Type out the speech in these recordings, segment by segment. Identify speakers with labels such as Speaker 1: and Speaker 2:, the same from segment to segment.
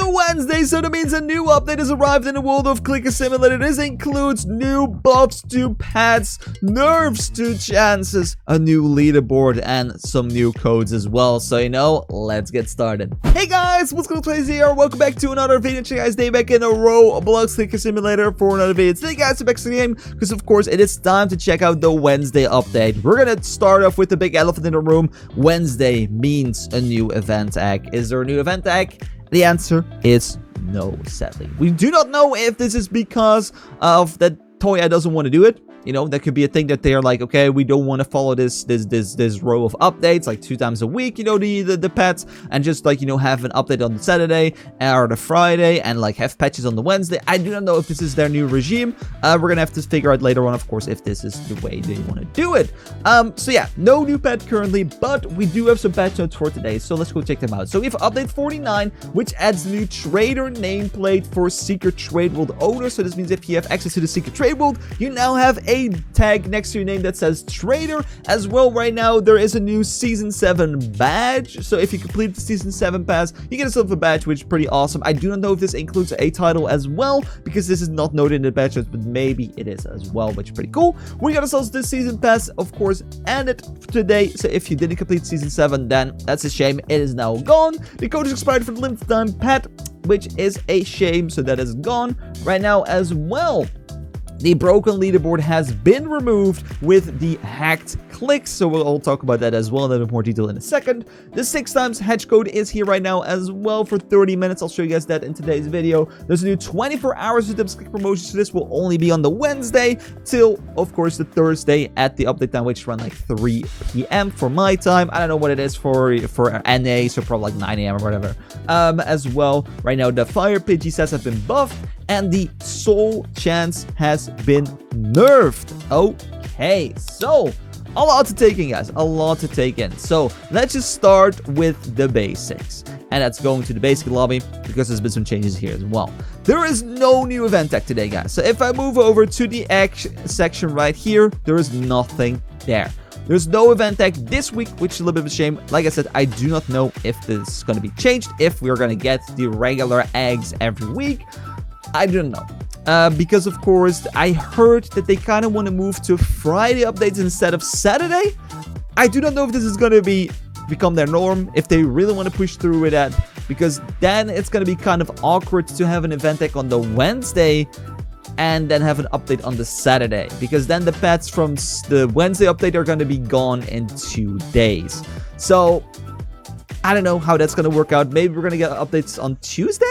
Speaker 1: a Wednesday, so that means a new update has arrived in the world of Clicker Simulator. This includes new buffs to pets, nerfs to chances, a new leaderboard, and some new codes as well. So, let's get started. Hey guys, what's going on? DefildPlays here. Welcome back to another video. Today, guys, day back in a Roblox Clicker Simulator for another video. Today, guys, we're back to the game because, of course, it is time to check out the Wednesday update. We're going to start off with the big elephant in the room. Wednesday means a new event egg. Is there a new event egg? The answer is no, sadly. We do not know if this is because of that Toya doesn't want to do it. That could be a thing that they're like, okay, we don't want to follow this row of updates like 2 times a week, the pets, and just like, have an update on the Saturday or the Friday and like have patches on the Wednesday. I do not know if this is their new regime. We're gonna have to figure out later on, of course, if this is the way they want to do it. So yeah, no new pet currently, but we do have some patch notes for today, so let's go check them out. So we have update 49, which adds the new trader nameplate for secret trade world owners. So this means if you have access to the secret trade world, you now have a tag next to your name that says trader. As well, right now there is a new season 7 badge, so if you complete the season 7 pass, you get yourself a badge, which is pretty awesome. I do not know if this includes a title as well, because this is not noted in the badge notes, but maybe it is as well, which is pretty cool. We got ourselves this season pass, of course, and it today, so if you didn't complete season 7, then that's a shame. It is now gone. The code is expired for the limited time pet, which is a shame, so that is gone right now as well. The broken leaderboard has been removed with the hacked clicks, so we'll all talk about that as well in a little bit more detail in a second. The 6 times hedge code is here right now as well for 30 minutes. I'll show you guys that in today's video. There's a new 24 hours of click promotion, so this will only be on the Wednesday till, of course, the Thursday at the update time, which run like 3 p.m. for my time. I don't know what it is for NA, so probably like 9 a.m. or whatever. As well, right now the fire PG sets have been buffed, and the soul chance has been nerfed. Okay, so a lot to take in, guys, a lot to take in. So let's just start with the basics, and that's going to the basic lobby because there's been some changes here as well. There is no new event tag today, guys. So if I move over to the egg section right here, there is nothing there. There's no event tag this week, which is a little bit of a shame. Like I said, I do not know if this is going to be changed, if we're going to get the regular eggs every week. I don't know. Because, of course, I heard that they kind of want to move to Friday updates instead of Saturday. I do not know if this is going to become their norm, if they really want to push through with that. Because then it's going to be kind of awkward to have an event tag on the Wednesday and then have an update on the Saturday. Because then the pets from the Wednesday update are going to be gone in 2 days. So, I don't know how that's going to work out. Maybe we're going to get updates on Tuesday?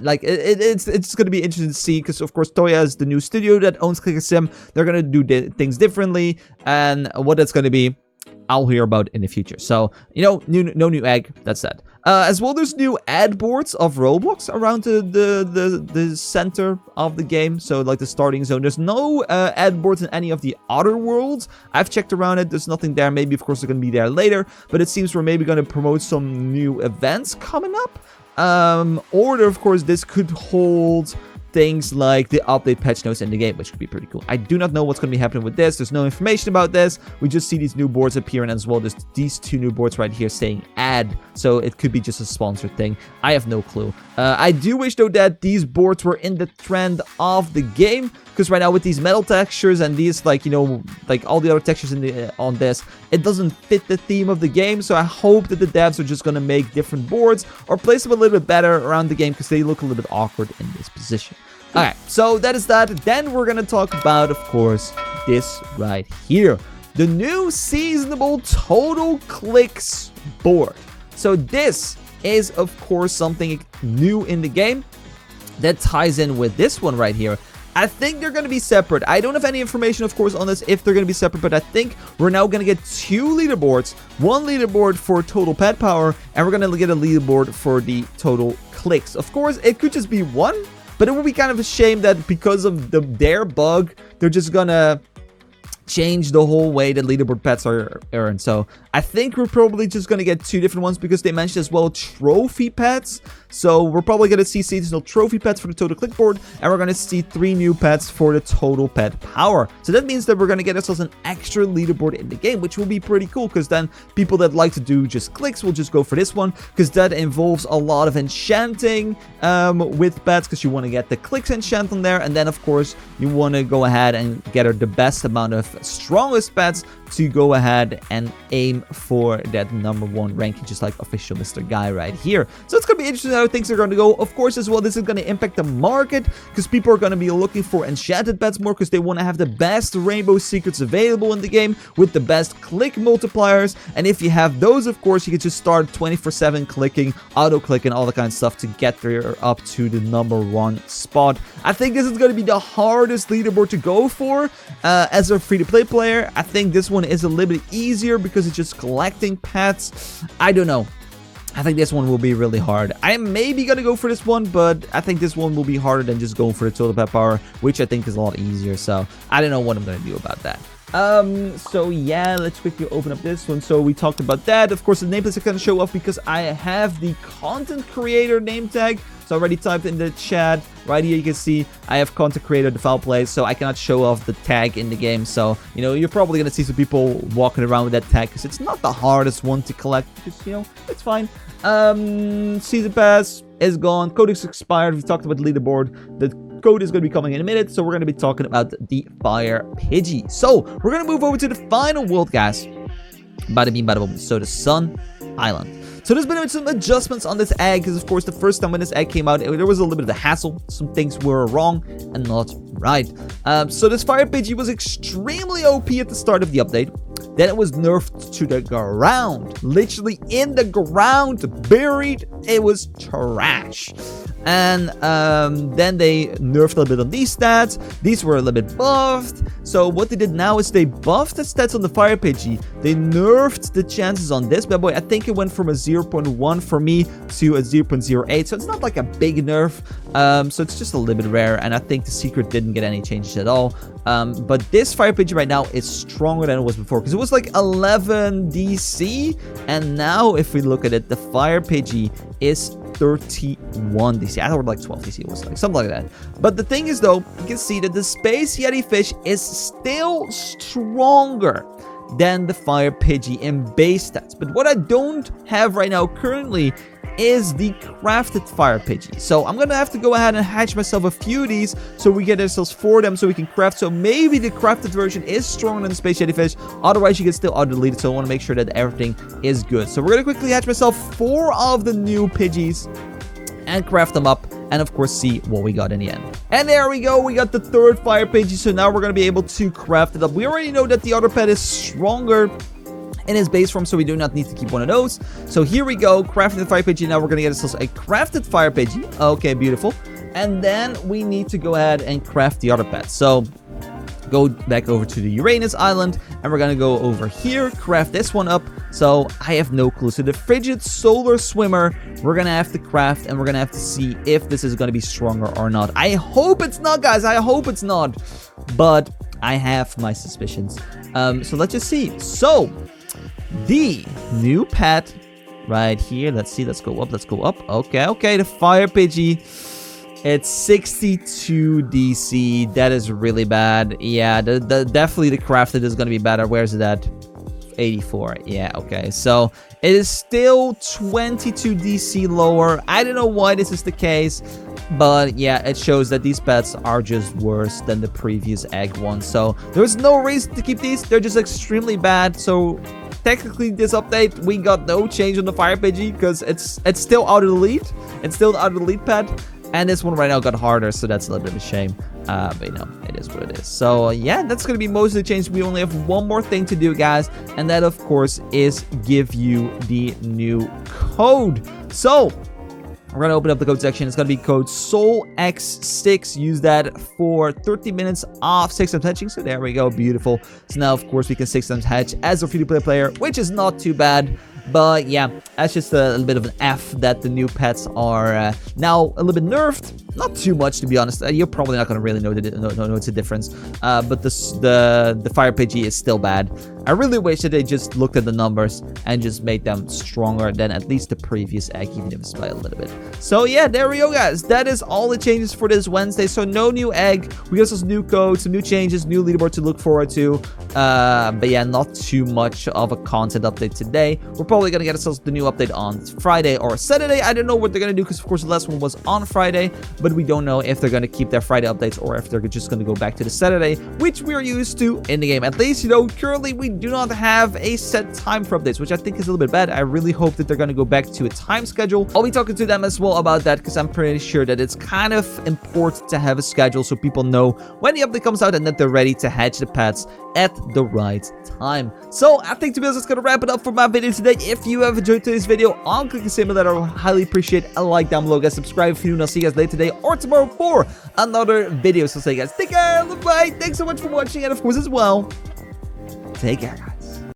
Speaker 1: Like, it's going to be interesting to see, because of course Toya is the new studio that owns Clicker Sim. They're going to do things differently, and what that's going to be, I'll hear about in the future. So, no new egg, that's that. As well, there's new ad boards of Roblox around the center of the game, so like the starting zone. There's no ad boards in any of the other worlds. I've checked around it, there's nothing there. Maybe, of course, they're going to be there later, but it seems we're maybe going to promote some new events coming up. Or, of course, this could hold things like the update patch notes in the game, which could be pretty cool. I do not know what's going to be happening with this. There's no information about this. We just see these new boards appearing as well. There's these 2 new boards right here saying ad, so it could be just a sponsored thing. I have no clue. I do wish, though, that these boards were in the trend of the game, because right now with these metal textures and these, like, like all the other textures on this, it doesn't fit the theme of the game. So I hope that the devs are just going to make different boards or place them a little bit better around the game, because they look a little bit awkward in this position. Alright, so that is that. Then we're going to talk about, of course, this right here. The new seasonable total clicks board. So this is, of course, something new in the game that ties in with this one right here. I think they're going to be separate. I don't have any information, of course, on this if they're going to be separate, but I think we're now going to get 2 leaderboards. 1 leaderboard for total pet power, and we're going to get a leaderboard for the total clicks. Of course, it could just be 1, but it would be kind of a shame that because of their bug, they're just going to change the whole way that leaderboard pets are earned. So I think we're probably just going to get 2 different ones because they mentioned as well trophy pets. So we're probably going to see seasonal trophy pets for the total clickboard, and we're going to see 3 new pets for the total pet power. So that means that we're going to get ourselves an extra leaderboard in the game, which will be pretty cool, because then people that like to do just clicks will just go for this one, because that involves a lot of enchanting with pets, because you want to get the clicks enchant on there, and then of course you want to go ahead and get the best amount of strongest pets to go ahead and aim for that #1 ranking, just like official Mr. Guy right here. So it's going to be interesting how things are going to go. Of course, as well, this is going to impact the market, because people are going to be looking for enchanted pets more, because they want to have the best rainbow secrets available in the game with the best click multipliers. And if you have those, of course, you can just start 24/7 clicking, auto clicking, all the kind of stuff to get there up to the #1 spot. I think this is going to be the hardest leaderboard to go for as a free-to-play player. I think this one is a little bit easier because it's just collecting pets. I don't know. I think this one will be really hard. I am maybe going to go for this one, but I think this one will be harder than just going for the total pet power, which I think is a lot easier. So I don't know what I'm going to do about that. So yeah, let's quickly open up this one. So we talked about that. Of course, the name is going to show off because I have the content creator name tag. So I already typed in the chat. Right here you can see I have content creator DefildPlays, so I cannot show off the tag in the game. So, you know, you're probably going to see some people walking around with that tag because it's not the hardest one to collect. Just, you know, it's fine. Season pass is gone. Code is expired. We talked about the leaderboard. The code is going to be coming in a minute, so we're going to be talking about the Fire Pidgey. So we're going to move over to the final world, guys. Bada bing, bada boom. So the Sun Island. So there's been some adjustments on this egg, because of course the first time when this egg came out, there was a little bit of a hassle. Some things were wrong and not right. So this Fire Pidgey was extremely OP at the start of the update. Then it was nerfed to the ground. Literally in the ground, buried. It was trash. And then they nerfed a little bit on these stats. These were a little bit buffed. So what they did now is they buffed the stats on the Fire Pidgey. They nerfed the chances on this bad boy. I think it went from a 0.1 for me to a 0.08. So it's not like a big nerf. So it's just a little bit rare. And I think the secret didn't get any changes at all. But this Fire Pidgey right now is stronger than it was before, because it was like 11 DC. And now if we look at it, the Fire Pidgey is 31 DC. I thought like 12 DC. It was like something like that. But the thing is, though, you can see that the Space Yeti fish is still stronger than the Fire Pidgey in base stats. But what I don't have right now currently is the crafted Fire Pidgey. So I'm gonna have to go ahead and hatch myself a few of these so we get ourselves 4 of them so we can craft. So maybe the crafted version is stronger than the Space Yeti fish. Otherwise you can still auto-delete it. So I want to make sure that everything is good. So we're gonna quickly hatch myself 4 of the new Pidgeys and craft them up, and of course see what we got in the end. And there we go, we got the 3rd Fire Pidgey, so now we're going to be able to craft it up. We already know that the other pet is stronger in his base form, so we do not need to keep one of those. So here we go, crafting the Fire Pidgey. Now we're going to get ourselves a crafted Fire Pidgey. Okay, beautiful. And then we need to go ahead and craft the other pet. So go back over to the Uranus Island, and we're gonna go over here, craft this one up. So I have no clue. So the Frigid Solar Swimmer, we're gonna have to craft, and we're gonna have to see if this is gonna be stronger or not. I hope it's not, guys. I hope it's not, but I have my suspicions. So let's just see. So the new pet right here. Let's see. Let's go up. Let's go up. Okay. The Fire Pidgey. It's 62 DC. That is really bad. Yeah, definitely the crafted is going to be better. Where's it at? 84. Yeah, okay. So it is still 22 DC lower. I don't know why this is the case, but yeah, it shows that these pets are just worse than the previous egg ones. So there's no reason to keep these. They're just extremely bad. So technically this update, we got no change on the Fire Pidgey because it's still out of the lead. It's still out of the lead pet. And this one right now got harder, so that's a little bit of a shame. But you know, it is what it is. So yeah, that's going to be most of the changes. We only have one more thing to do, guys. And that, of course, is give you the new code. So we're going to open up the code section. It's going to be code SOULX6. Use that for 30 minutes off 6 times hatching. So there we go. Beautiful. So now, of course, we can 6 times hatch as a free-to-play player, which is not too bad. But yeah, that's just a little bit of an F that the new pets are now a little bit nerfed. Not too much, to be honest. You're probably not going to really know it's a difference. But the Fire Pidgey is still bad. I really wish that they just looked at the numbers and just made them stronger than at least the previous egg, even if it's by a little bit. So yeah, there we go, guys. That is all the changes for this Wednesday. So no new egg. We got some new code, some new changes, new leaderboard to look forward to. But yeah, not too much of a content update today. We're probably gonna get ourselves the new update on Friday or Saturday. I don't know what they're gonna do because of course the last one was on Friday, but we don't know if they're gonna keep their Friday updates or if they're just gonna go back to the Saturday, which we're used to in the game. At least, you know, currently we do not have a set time for updates, which I think is a little bit bad. I really hope that they're gonna go back to a time schedule. I'll be talking to them as well about that because I'm pretty sure that it's kind of important to have a schedule so people know when the update comes out and that they're ready to hatch the pets at the right time. So I think to be honest, that's gonna wrap it up for my video today. If you have enjoyed today's video on Click Simulator, I would highly appreciate a like down below, guys. Subscribe if you're new, and I'll see you guys later today or tomorrow for another video. So say, guys, take care, bye, thanks so much for watching, and of course as well, take care.